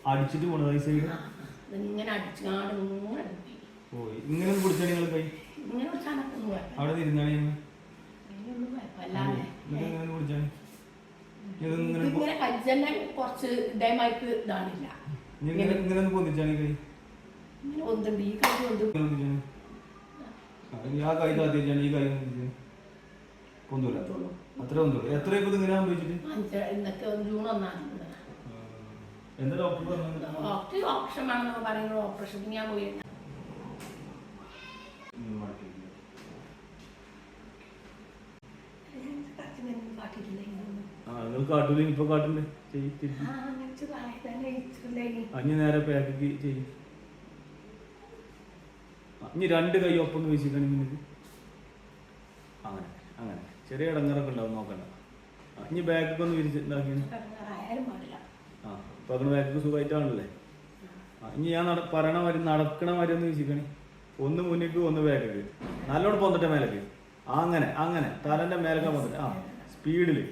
അടിച്ചിട്ട് പോണത് സൈഡ് ഇങ്ങനെ അടിച്ചാണ്ട് പോയി ഇങ്ങനെ കുടിച്ചാൽ നിങ്ങൾ കൈ അവിടെ തിരുന്നാണ് കുറച്ച് ഇതേമാർക്ക് ഇതാണില്ല ഇങ്ങനെ പൊന്തിച്ചാണ് കൈ ഒന്നുണ്ട് ഈ കൈ ആ കൈ താത്തിച്ചാണ് ഈ കൈ പൊന്തൂല അത്ര പൊന്തൂല എത്രയൊക്കെ ഇങ്ങനെ സംഭവിച്ചിട്ട് ജൂൺ 1 എന്താ ഡോക്ടർ ഓപ്ഷൻ വേണമെന്നൊക്കെ പറയുന്നത് ഓപ്പറേഷൻ ഞാൻ പോയി കാട്ടൂല ഇപ്പൊ കാട്ടുണ്ട് അഞ്ഞ് നേരെ പാക്ക് ചെയ്യും ഇനി രണ്ട് കൈ ഒപ്പം വീശിക്കണെങ്കിൽ നിനക്ക് അങ്ങനെ അങ്ങനെ ചെറിയ ഇടങ്ങറൊക്കെ ഉണ്ടാവും നോക്കണ്ട ഇനി ബാക്കൊക്കെ ഒന്ന് വിരിച്ചിട്ടുണ്ടാക്കി ആ ഇപ്പൊ അങ്ങനെ ബാക്കൊക്കെ സുഖമായിട്ടാണല്ലേ ഇനി ഞാൻ പറയണ മാതിരി നടക്കണ മാതിരി ഒന്ന് വീശിക്കണേ ഒന്ന് മുന്നിക്ക് ഒന്ന് ബാക്കൊക്കെ നല്ലോണം പൊന്നിട്ട മേലേക്ക് അങ്ങനെ അങ്ങനെ തലന്റെ മേലൊക്കെ വന്നിട്ട് ആ സ്പീഡില്